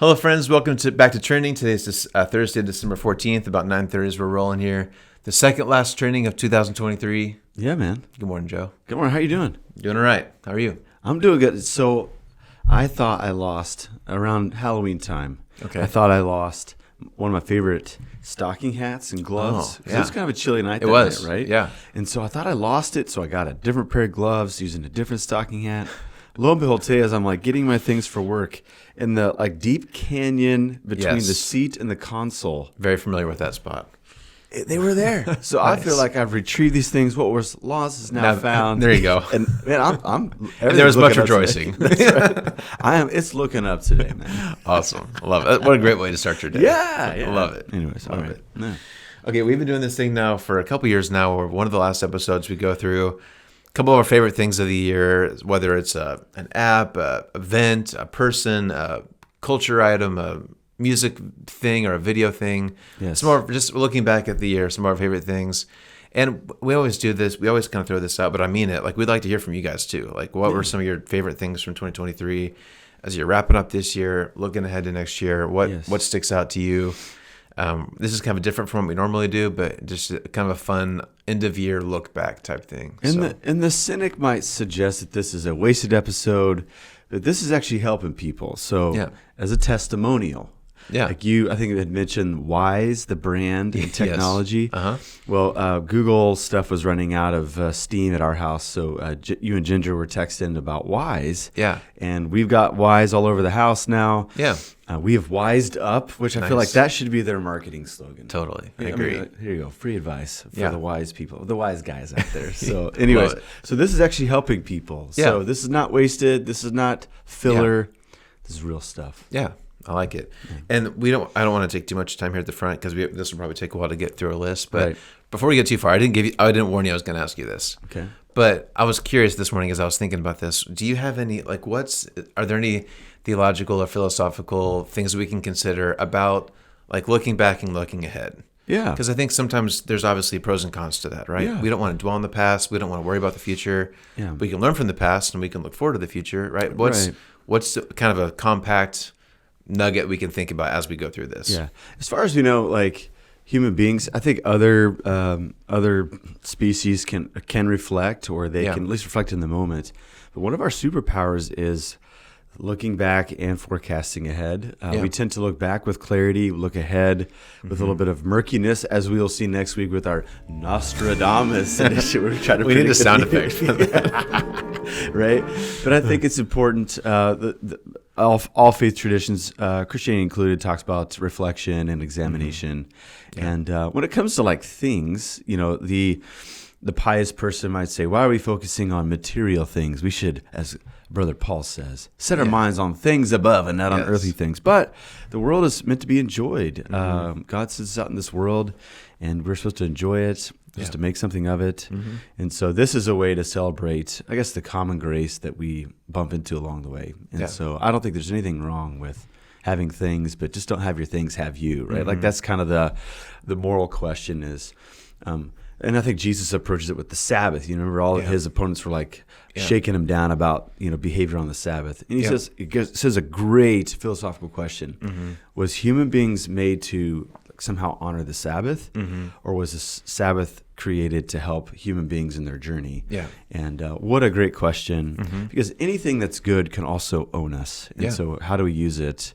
Hello, friends. Welcome back to Trending. Today's Thursday, December 14th, about 9:30 as we're rolling here. The second last trending of 2023. Yeah, man. Good morning, Joe. Good morning. How you doing? Doing all right. How are you? I'm doing good. So I thought I lost around Halloween time. Okay. I thought I lost one of my favorite stocking hats and gloves. Oh, yeah. It was kind of a chilly night It that was, night, right? yeah. And so I thought I lost it, so I got a different pair of gloves using a different stocking hat. Lo and behold, today as I'm getting my things for work in the deep canyon between Yes. the seat and the console, Very familiar with that spot. they were there. So I feel like I've retrieved these things. What was lost is now found. There you go. And man, I'm And there was much looking up rejoicing. today. That's right. It's looking up today, man. Awesome. I love it. What a great way to start your day. Yeah. I love it. Anyways, all right. it. Yeah. Okay, we've been doing this thing now for a couple years now, where one of the last episodes we go through a couple of our favorite things of the year, whether it's an app, a event, a person, a culture item, a music thing, or a video thing. Yes. Some more, just looking back at the year, some of our favorite things. And we always do this. We always kind of throw this out, but I mean it. We'd like to hear from you guys too. What were some of your favorite things from 2023 as you're wrapping up this year, looking ahead to next year? What sticks out to you? This is kind of different from what we normally do, but just kind of a fun end of year look back type thing. And the cynic might suggest that this is a wasted episode, but this is actually helping people. So as a testimonial. Yeah. I think you had mentioned Wise, the brand and technology. Yes. Uh-huh. Well, Google stuff was running out of steam at our house. So you and Ginger were texting about Wise. Yeah. And we've got Wise all over the house now. Yeah. We have wised up, which I feel like that should be their marketing slogan. Totally. I mean, agree. Here you go. Free advice for Yeah. the wise people, the wise guys out there. So anyways, so this is actually helping people. Yeah. So this is not wasted. This is not filler. This is real stuff. Yeah. I like it. And I don't want to take too much time here at the front because this will probably take a while to get through our list. But before we get too far, I didn't warn you I was going to ask you this. Okay. But I was curious this morning as I was thinking about this. Do you have any, are there any theological or philosophical things that we can consider about looking back and looking ahead? Yeah. Because I think sometimes there's obviously pros and cons to that, right? Yeah. We don't want to dwell on the past. We don't want to worry about the future. Yeah. We can learn from the past and we can look forward to the future, right? What's kind of a compact nugget we can think about as we go through this? Yeah. As far as we know, human beings, I think other species can reflect, or they can at least reflect in the moment. But one of our superpowers is looking back and forecasting ahead. We tend to look back with clarity, look ahead with a little bit of murkiness, as we will see next week with our Nostradamus initiative. We're trying to we need a sound effect for that. Right? But I think it's important. All faith traditions, Christianity included, talks about reflection and examination. Mm-hmm. Yeah. And when it comes to things, the pious person might say, why are we focusing on material things? We should, as Brother Paul says, set our minds on things above and not on earthly things. But the world is meant to be enjoyed. Mm-hmm. God sends us out in this world, and we're supposed to enjoy it, just to make something of it. Mm-hmm. And so this is a way to celebrate, I guess, the common grace that we bump into along the way. And so I don't think there's anything wrong with having things, but just don't have your things have you, right? Mm-hmm. That's kind of the moral question is, and I think Jesus approaches it with the Sabbath. You remember all of his opponents were shaking him down about behavior on the Sabbath, and he says a great philosophical question: Was human beings made to somehow honor the Sabbath, or was the Sabbath created to help human beings in their journey? Yeah. And what a great question, because anything that's good can also own us. And so how do we use it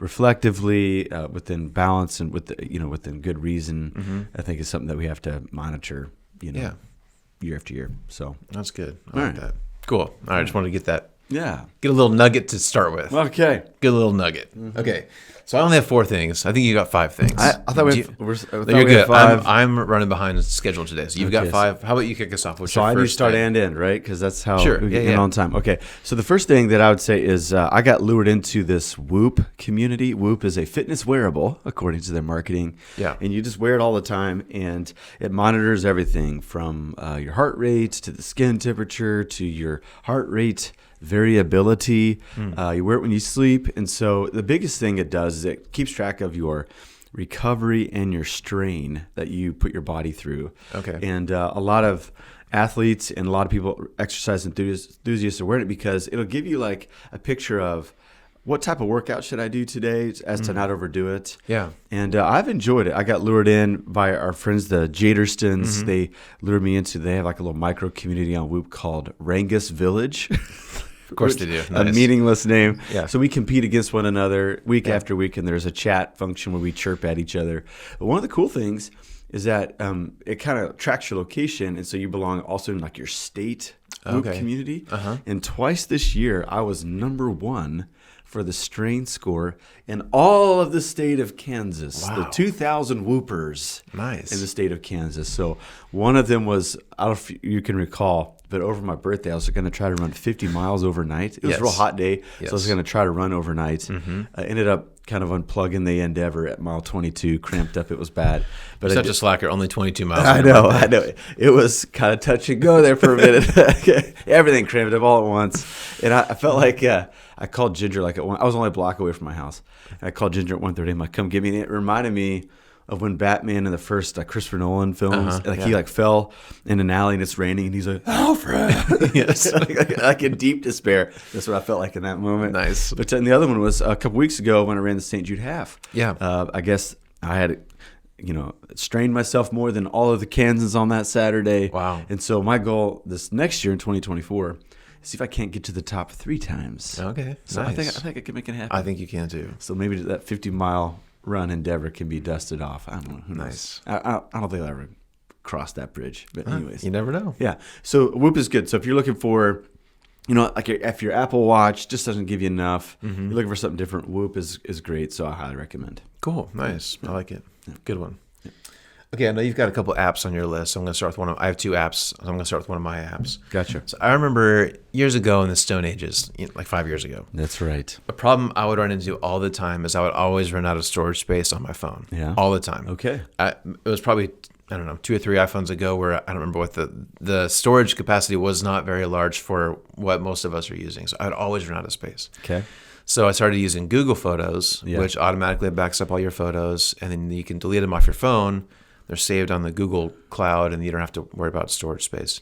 reflectively, within balance and within good reason? I think is something that we have to monitor, year after year. So that's good. I like that. Cool. All right. I just wanted to get that. Yeah. Get a little nugget to start with. Okay. Get a little nugget. Mm-hmm. Okay. So I only have 4 things. I think you got 5 things. I thought you're good. 5. I'm running behind the schedule today. So you've got 5. How about you kick us off? So I need to start and end, right? Because that's how we get in on time. Okay. So the first thing that I would say is I got lured into this Whoop community. Whoop is a fitness wearable, according to their marketing. Yeah. And you just wear it all the time, and it monitors everything from your heart rate to the skin temperature to your heart rate variability. You wear it when you sleep. And so the biggest thing it does is it keeps track of your recovery and your strain that you put your body through. Okay. And a lot of athletes and a lot of people, exercise enthusiasts, are wearing it because it'll give you like a picture of what type of workout should I do today as to not overdo it. Yeah. And I've enjoyed it. I got lured in by our friends, the Jaderstons. They lured me into, they have like a little micro community on Whoop called Rangus Village. Of course they do. A Nice. meaningless name. Yeah. So we compete against one another week after week, and there's a chat function where we chirp at each other. But one of the cool things is that it kind of tracks your location, and so you belong also in like your state Whoop community. And twice this year, I was number 1 for the strain score in all of the state of Kansas. Wow. The 2,000 whoopers Nice. in the state of Kansas. So one of them was, I don't know if you can recall, but over my birthday, I was going to try to run 50 miles overnight. It was a real hot day, so I was going to try to run overnight. I ended up kind of unplugging the Endeavor at mile 22, cramped up. It was bad. But You're such a slacker, only 22 miles. I know. It was kind of touch and go there for a minute. Everything cramped up all at once. And I felt like I called Ginger I was only a block away from my house. And I called Ginger at 1:30. I'm like, come get me. And it reminded me of when Batman in the first Christopher Nolan films, he fell in an alley and it's raining and he's like, Alfred! Yes. like in deep despair. That's what I felt like in that moment. Nice. But then the other one was a couple weeks ago when I ran the St. Jude half. Yeah. I guess I had, strained myself more than all of the Kansans on that Saturday. Wow. And so my goal this next year in 2024 is see if I can't get to the top 3 times. Okay. So Nice. I think I can make it happen. I think you can too. So maybe that 50-mile run Endeavor can be dusted off. I don't know. Who knows? Nice. I don't think I'll ever cross that bridge. But anyways. You never know. Yeah. So Whoop is good. So if you're looking for, like if your Apple Watch just doesn't give you enough, you're looking for something different, Whoop is great. So I highly recommend. Cool. Nice. I like it. Good one. Okay, I know you've got a couple apps on your list. So I'm going to start with one of. I have 2 apps. So I'm going to start with one of my apps. Gotcha. So I remember years ago in the Stone Ages, like 5 years ago. That's right. A problem I would run into all the time is I would always run out of storage space on my phone. Yeah. All the time. Okay. It was probably, I don't know, 2 or 3 iPhones ago where I don't remember what the storage capacity was not very large for what most of us are using. So I'd always run out of space. Okay. So I started using Google Photos, which automatically backs up all your photos, and then you can delete them off your phone. They're saved on the Google Cloud, and you don't have to worry about storage space.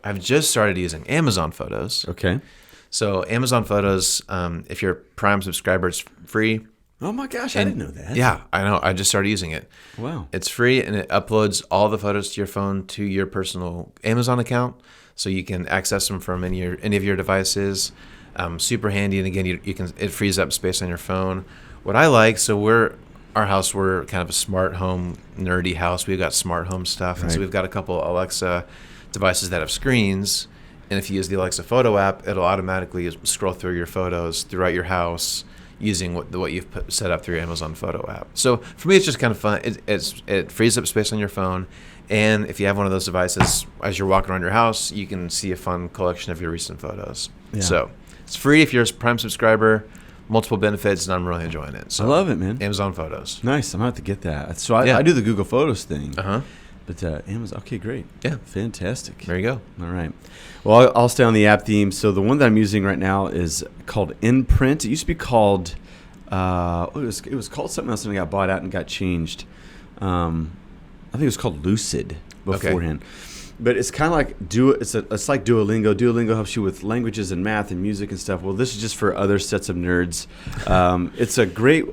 I've just started using Amazon Photos. Okay. So Amazon Photos, if you're a Prime subscriber, it's free. Oh my gosh, I didn't know that. Yeah, I know. I just started using it. Wow. It's free, and it uploads all the photos to your phone to your personal Amazon account, so you can access them from any of your devices. Super handy, and again, it frees up space on your phone. What I like, we're kind of a smart home, nerdy house. We've got smart home stuff, and so we've got a couple Alexa devices that have screens. And if you use the Alexa Photo app, it'll automatically scroll through your photos throughout your house using what you've set up through your Amazon Photo app. So for me, it's just kind of fun. It frees up space on your phone, and if you have one of those devices, as you're walking around your house, you can see a fun collection of your recent photos. Yeah. So it's free if you're a Prime subscriber. Multiple benefits, and I'm really enjoying it. So I love it, man. Amazon Photos. Nice. I'm going to have to get that. So I do the Google Photos thing. But Amazon, okay, great. Yeah. Fantastic. There you go. All right. Well, I'll stay on the app theme. So the one that I'm using right now is called Imprint. It used to be called, it was called something else, and it got bought out and got changed. I think it was called Lucid beforehand. Okay. But it's kind of like it's like Duolingo. Duolingo helps you with languages and math and music and stuff. Well, this is just for other sets of nerds. It's a great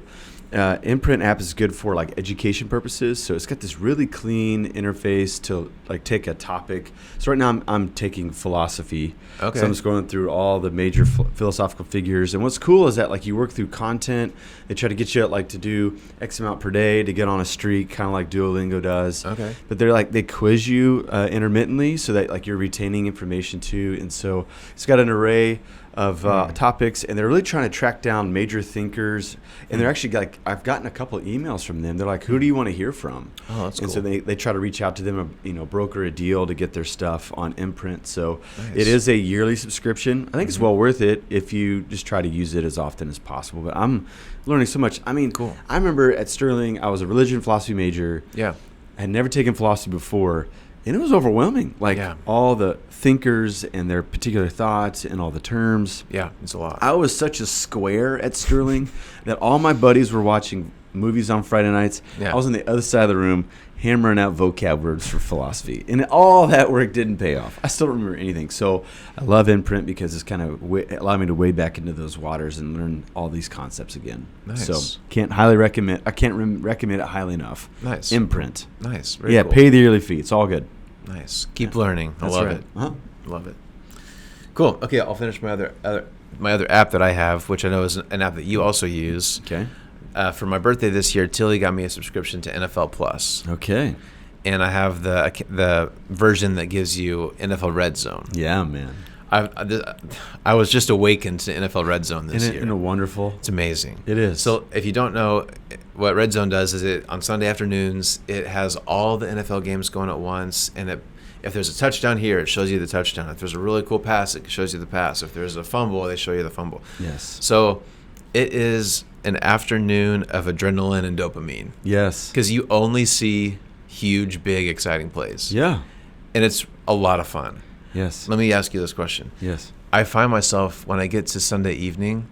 Imprint app is good for like education purposes. So it's got this really clean interface to like take a topic. So right now I'm taking philosophy. Okay. So I'm just going through all the major philosophical figures. And what's cool is that like you work through content. They try to get you like to do X amount per day to get on a streak, kind of like Duolingo does. Okay. But they quiz you intermittently so that like you're retaining information too. And so it's got an array of topics, and they're really trying to track down major thinkers. And they're actually like, I've gotten a couple of emails from them. They're like, who do you want to hear from? Oh, that's cool. And so they try to reach out to them, broker a deal to get their stuff on Imprint. So It is a yearly subscription. I think it's well worth it if you just try to use it as often as possible. But I'm learning so much. I mean, cool. I remember at Sterling, I was a religion philosophy major. Yeah. I had never taken philosophy before. And it was overwhelming, all the thinkers and their particular thoughts and all the terms. Yeah, it's a lot. I was such a square at Sterling that all my buddies were watching movies on Friday nights. Yeah. I was on the other side of the room hammering out vocab words for philosophy. And all that work didn't pay off. I still don't remember anything. So I love Imprint because it's kind of allowed me to wade back into those waters and learn all these concepts again. Nice. So can't recommend it highly enough. Nice. Imprint. Nice. Very cool. Pay the yearly fee. It's all good. Nice. Keep learning. I love it. Uh-huh. Love it. Cool. Okay, I'll finish my other app that I have, which I know is an app that you also use. Okay. For my birthday this year, Tilly got me a subscription to NFL Plus. Okay. And I have the version that gives you NFL Red Zone. Yeah, man. I was just awakened to NFL Red Zone this year. Isn't it wonderful? It's amazing. It is. So if you don't know, what Red Zone does is on Sunday afternoons, it has all the NFL games going at once, and if there's a touchdown here, it shows you the touchdown. If there's a really cool pass, it shows you the pass. If there's a fumble, they show you the fumble. Yes. So it is an afternoon of adrenaline and dopamine. Yes. Because you only see huge, big, exciting plays. Yeah. And it's a lot of fun. Yes. Let me ask you this question. Yes. I find myself, when I get to Sunday evening,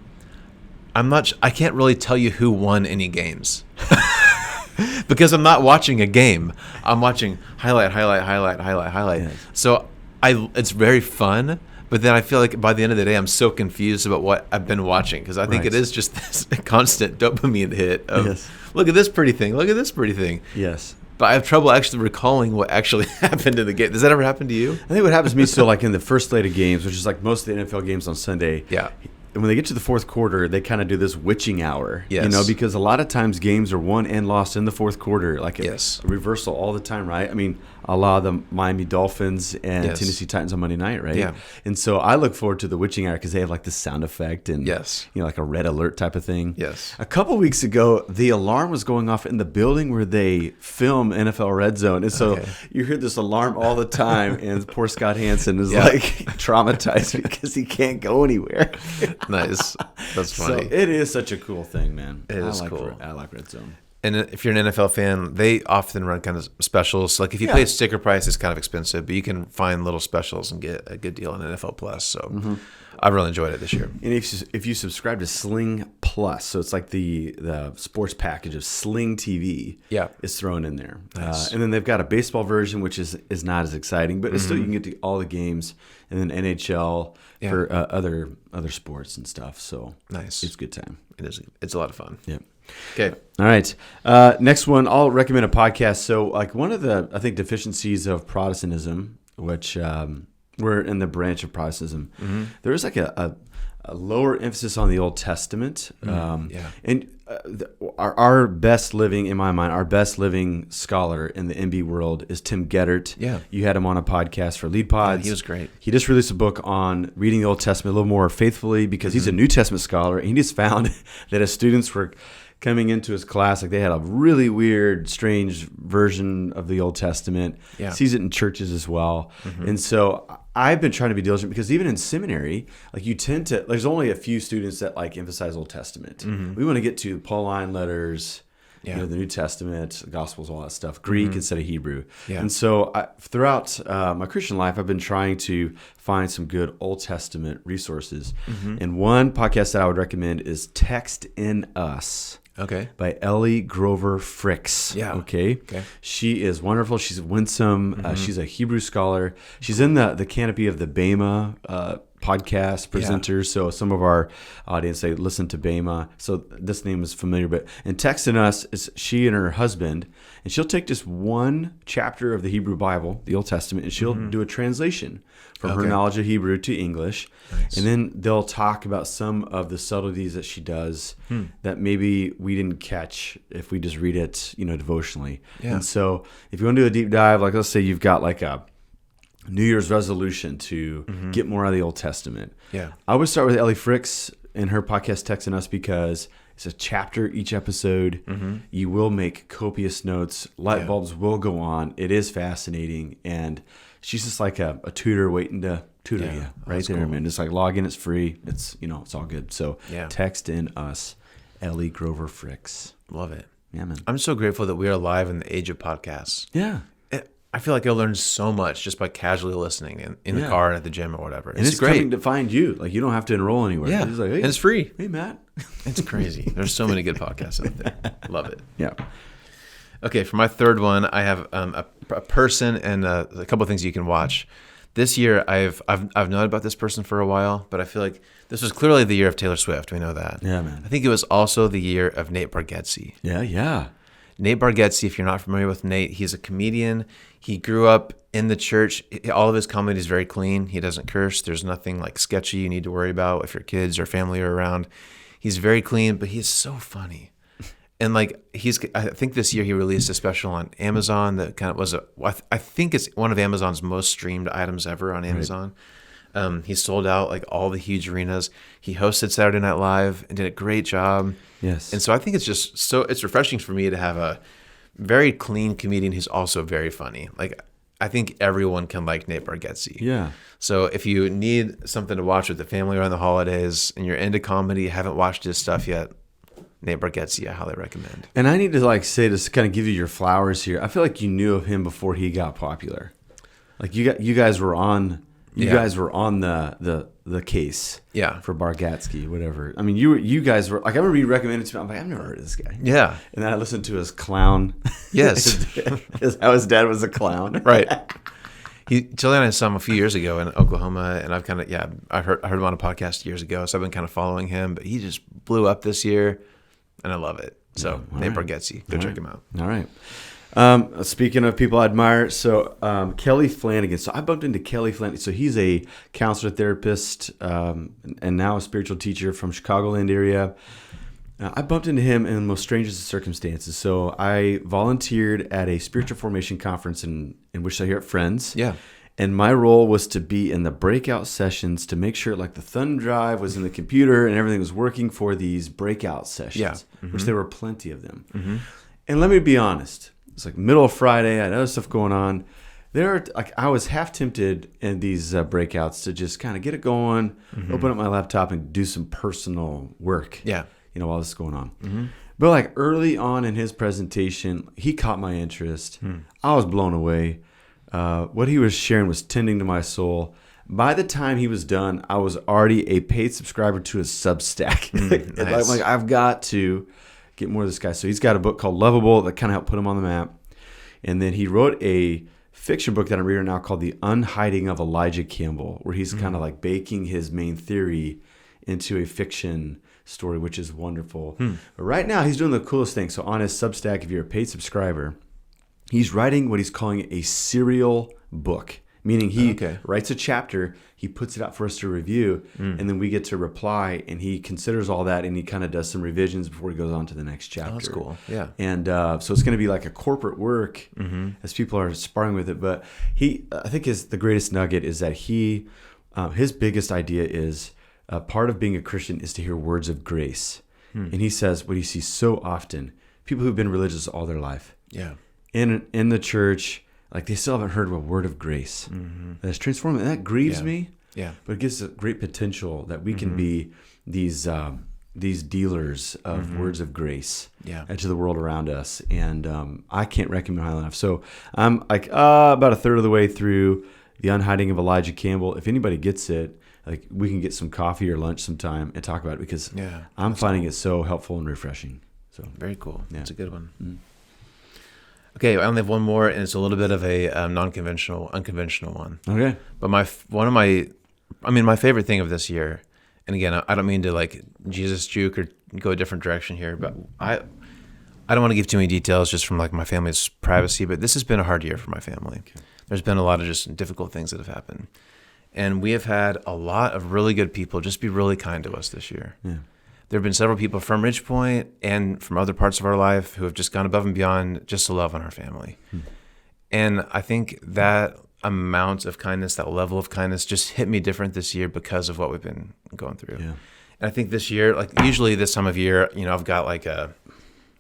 I can't really tell you who won any games. Because I'm not watching a game. I'm watching highlight. Yes. So it's very fun, but then I feel like by the end of the day, I'm so confused about what I've been watching, because I think it is just this constant dopamine hit of, look at this pretty thing, look at this pretty thing. Yes. But I have trouble actually recalling what actually happened in the game. Does that ever happen to you? I think what happens to me still, like in the first slate of games, which is like most of the NFL games on Sunday. Yeah. And when they get to the fourth quarter, they kind of do this witching hour. Yes. Because a lot of times games are won and lost in the fourth quarter, like a reversal all the time, right? I mean, a lot of the Miami Dolphins and Tennessee Titans on Monday night, right? Yeah. And so I look forward to the witching hour because they have like the sound effect and like a red alert type of thing. Yes. A couple weeks ago, the alarm was going off in the building where they film NFL Red Zone, and so you hear this alarm all the time. And poor Scott Hansen is like traumatized because he can't go anywhere. Nice. That's funny. So it is such a cool thing, man. It is cool. I like Red Zone. And if you're an NFL fan, they often run kind of specials. Like if you pay a sticker price, it's kind of expensive, but you can find little specials and get a good deal on NFL Plus. So I've really enjoyed it this year. And if you subscribe to Sling Plus, so it's like the sports package of Sling TV, is thrown in there. Nice. And then they've got a baseball version, which is not as exciting, but still you can get to all the games, and then NHL for other sports and stuff. So nice. It's a good time. It is. It's a lot of fun. Yeah. Okay. All right. Next one, I'll recommend a podcast. So, like one of the, I think, deficiencies of Protestantism, which we're in the branch of Protestantism, there is like a lower emphasis on the Old Testament. And our best living, in my mind, our best living scholar in the MB world is Tim Geddert. Yeah. You had him on a podcast for Lead Pods. He was great. He just released a book on reading the Old Testament a little more faithfully because he's a New Testament scholar, and he just found that as students were coming into his class, like they had a really weird, strange version of the Old Testament. Yeah. Sees it in churches as well. And so I've been trying to be diligent because even in seminary, like you tend to, there's only a few students that like emphasize Old Testament. We want to get to Pauline letters, the New Testament, the Gospels, all that stuff, Greek instead of Hebrew. Yeah. And so throughout my Christian life, I've been trying to find some good Old Testament resources. And one podcast that I would recommend is Text in Us. Okay. By Ellie Grover Fricks. Yeah. Okay. She is wonderful. She's winsome. She's a Hebrew scholar. She's in the canopy of the Bema podcast presenters. So some of our audience, they listen to Bema. So this name is familiar. But in Text in Us is she and her husband. And she'll take just one chapter of the Hebrew Bible, the Old Testament, and she'll do a translation from her knowledge of Hebrew to English. Nice. And then they'll talk about some of the subtleties that she does that maybe we didn't catch if we just read it, devotionally. Yeah. And so if you want to do a deep dive, like let's say you've got like a New Year's resolution to get more out of the Old Testament. Yeah. I would start with Ellie Fricks and her podcast Text in Us because it's a chapter each episode. You will make copious notes. Light bulbs will go on. It is fascinating. And she's just like a tutor waiting to tutor you right there, man. Just like log in. It's free. It's, it's all good. So Text in Us, Ellie Grover Fricks. Love it. Yeah, man. I'm so grateful that we are alive in the age of podcasts. Yeah. I feel like I learned so much just by casually listening in the car and at the gym or whatever. And it's great. Coming to find you. Like, you don't have to enroll anywhere. Yeah. It's like, hey, and it's free. Hey, Matt. It's crazy. There's so many good podcasts out there. Love it. Yeah. Okay, for my third one, I have a person and a couple of things you can watch. This year, I've known about this person for a while, but I feel like this was clearly the year of Taylor Swift. We know that. Yeah, man. I think it was also the year of Nate Bargatze. Yeah. Nate Bargatze, if you're not familiar with Nate, he's a comedian. He grew up in the church. All of his comedy is very clean. He doesn't curse. There's nothing like sketchy you need to worry about if your kids or family are around. He's very clean, but he's so funny. And like I think this year he released a special on Amazon that kind of was I think it's one of Amazon's most streamed items ever on Amazon. Right. He sold out like all the huge arenas. He hosted Saturday Night Live and did a great job. Yes. And so I think it's refreshing for me to have a very clean comedian who's also very funny. Like I think everyone can like Nate Bargatze. Yeah. So if you need something to watch with the family around the holidays and you're into comedy, haven't watched his stuff yet, Nate Bargatze, I highly recommend. And I need to kind of give you your flowers here. I feel like you knew of him before he got popular. Like you guys were on the case. Yeah. For Bargatze, whatever. I mean, you guys were like, I remember you recommended it to me. I'm like, I've never heard of this guy. Yeah. And then I listened to his clown. Yes. How his dad was a clown. Right. Chili and I saw him a few years ago in Oklahoma, and I've kind of I heard him on a podcast years ago, so I've been kind of following him. But he just blew up this year. And I love it. So, Nate Bargatze, go check him out. All right. Speaking of people I admire, so Kelly Flanagan. So I bumped into Kelly Flanagan. So he's a counselor, therapist, and now a spiritual teacher from Chicagoland area. I bumped into him in the most strangest of circumstances. So I volunteered at a spiritual formation conference in Wichita here at Friends. Yeah. And my role was to be in the breakout sessions to make sure like the thumb drive was in the computer and everything was working for these breakout sessions, which there were plenty of them. Mm-hmm. And let me be honest, it's like middle of Friday, I had other stuff going on. I was half tempted in these breakouts to just kind of get it going, open up my laptop and do some personal work. Yeah. While this is going on. Mm-hmm. But like early on in his presentation, he caught my interest. I was blown away. What he was sharing was tending to my soul. By the time he was done, I was already a paid subscriber to his Substack. Nice. I'm like, I've got to get more of this guy. So he's got a book called Lovable that kind of helped put him on the map. And then he wrote a fiction book that I'm reading now called The Unhiding of Elijah Campbell, where he's kind of like baking his main theory into a fiction story, which is wonderful. But right now, he's doing the coolest thing. So on his Substack, if you're a paid subscriber, he's writing what he's calling a serial book, meaning he writes a chapter, he puts it out for us to review, and then we get to reply, and he considers all that, and he kind of does some revisions before he goes on to the next chapter. Oh, that's cool. Yeah. And so it's going to be like a corporate work as people are sparring with it. But I think the greatest nugget is that his biggest idea is part of being a Christian is to hear words of grace. And he says what he sees so often, people who've been religious all their life. Yeah. In the church, like they still haven't heard a word of grace that's transformative. And that grieves me. Yeah. But it gives a great potential that we can be these dealers of words of grace to the world around us. And I can't recommend highly enough. So I'm like about a third of the way through The Unhiding of Elijah Campbell. If anybody gets it, like we can get some coffee or lunch sometime and talk about it because I'm finding it so helpful and refreshing. So very cool. Yeah. That's a good one. Okay, I only have one more, and it's a little bit of a unconventional one. Okay. But my favorite thing of this year, and again, I don't mean to like Jesus juke or go a different direction here, but I don't want to give too many details just from like my family's privacy, but this has been a hard year for my family. Okay. There's been a lot of just difficult things that have happened. And we have had a lot of really good people just be really kind to us this year. Yeah. There have been several people from Ridgepoint and from other parts of our life who have just gone above and beyond just to love on our family. And I think that amount of kindness, that level of kindness just hit me different this year because of what we've been going through. Yeah. And I think this year, like usually this time of year, I've got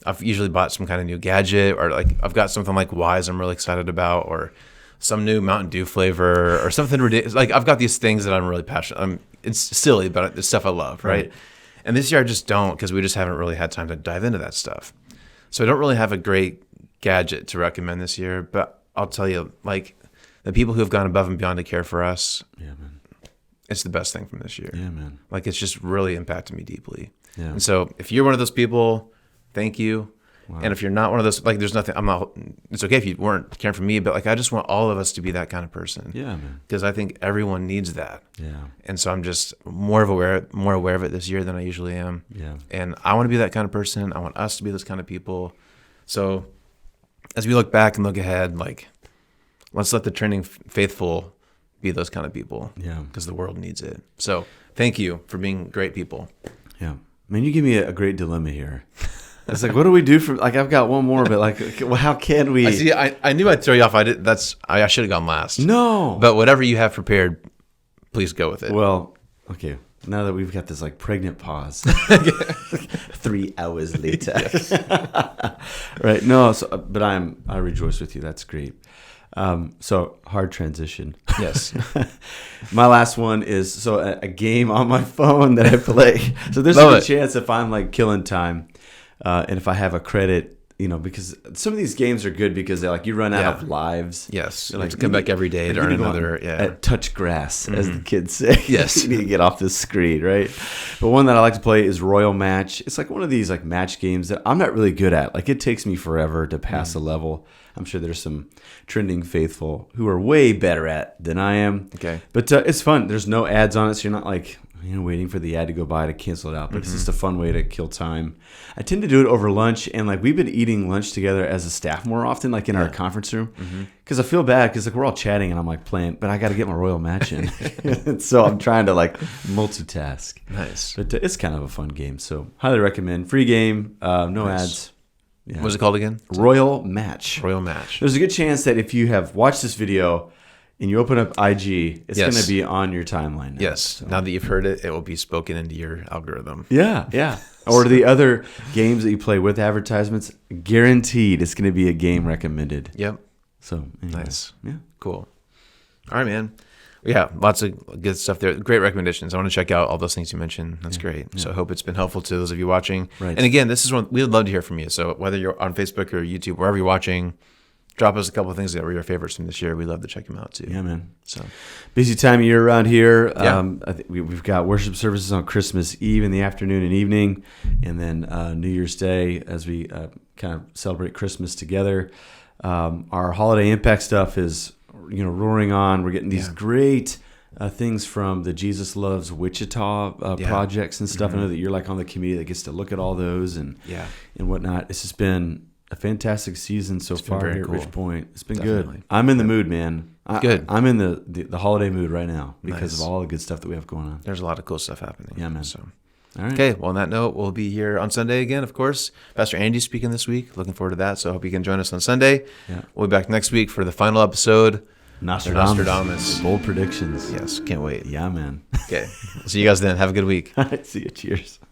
I've usually bought some kind of new gadget or like I've got something like Wise I'm really excited about or some new Mountain Dew flavor or something ridiculous. Like I've got these things that I'm really passionate. It's silly, but it's stuff I love, right? And this year I just don't because we just haven't really had time to dive into that stuff. So I don't really have a great gadget to recommend this year, but I'll tell you, like the people who have gone above and beyond to care for us, it's the best thing from this year. Yeah, man. Like it's just really impacted me deeply. Yeah. And so if you're one of those people, thank you. And if you're not one of those, like, there's nothing, it's okay if you weren't caring for me, but like, I just want all of us to be that kind of person. Yeah, man. Because I think everyone needs that. Yeah. And so I'm just more aware of it this year than I usually am. Yeah. And I want to be that kind of person. I want us to be those kind of people. So as we look back and look ahead, like, let's let the trending faithful be those kind of people. Yeah. Because the world needs it. So thank you for being great people. Yeah. Man, you give me a great dilemma here. It's like, what do we do for, like, I've got one more, but like, well, how can we? I knew I'd throw you off. I should have gone last. No. But whatever you have prepared, please go with it. Well, okay. Now that we've got this like pregnant pause, 3 hours later, right? No, but I rejoice with you. That's great. So hard transition. Yes. My last one is a game on my phone that I play. So there's a chance if I'm like killing time, and if I have a credit, because some of these games are good because they're like you run out of lives. Yes. They're like to come back every day to earn another. Touch grass, as the kids say. Yes. You need to get off this screen, right? But one that I like to play is Royal Match. It's like one of these like match games that I'm not really good at. Like it takes me forever to pass a level. I'm sure there's some trending faithful who are way better at than I am. Okay. But it's fun. There's no ads on it, so you're not like waiting for the ad to go by to cancel it out. But it's just a fun way to kill time. I tend to do it over lunch, and like we've been eating lunch together as a staff more often, like in our conference room, because I feel bad because like we're all chatting and I'm like playing, but I got to get my Royal Match in. So I'm trying to like multitask. Nice. But it's kind of a fun game, so highly recommend. Free game, no ads. Yeah. What was it called again? Royal Match. Royal Match. There's a good chance that if you have watched this video and you open up IG, it's going to be on your timeline now. Yes. So. Now that you've heard it, it will be spoken into your algorithm. Yeah. Or the other games that you play with advertisements, guaranteed it's going to be a game recommended. Yep. So anyway, nice. Yeah. Cool. All right, man. Yeah, lots of good stuff there. Great recommendations. I want to check out all those things you mentioned. That's great. Yeah. So I hope it's been helpful to those of you watching. Right. And again, this is one we would love to hear from you. So whether you're on Facebook or YouTube, wherever you're watching, drop us a couple of things that were your favorites from this year. We'd love to check them out too. Yeah, man. So busy time of year around here. Yeah. I think we've got worship services on Christmas Eve in the afternoon and evening, and then New Year's Day as we kind of celebrate Christmas together. Our holiday impact stuff is roaring on. We're getting these great things from the Jesus Loves Wichita projects and stuff. I know that you're like on the committee that gets to look at all those and whatnot. It's just been a fantastic season so far here at Ridgepoint. It's been good. I'm in the mood, man. Good. I'm in the holiday mood right now because of all the good stuff that we have going on. There's a lot of cool stuff happening. Yeah, man. So. All right. Okay, well, on that note, we'll be here on Sunday again, of course. Pastor Andy's speaking this week. Looking forward to that, so I hope you can join us on Sunday. Yeah. We'll be back next week for the final episode. Nostradamus. Bold predictions. Yes, can't wait. Yeah, man. Okay, see you guys then. Have a good week. See you. Cheers.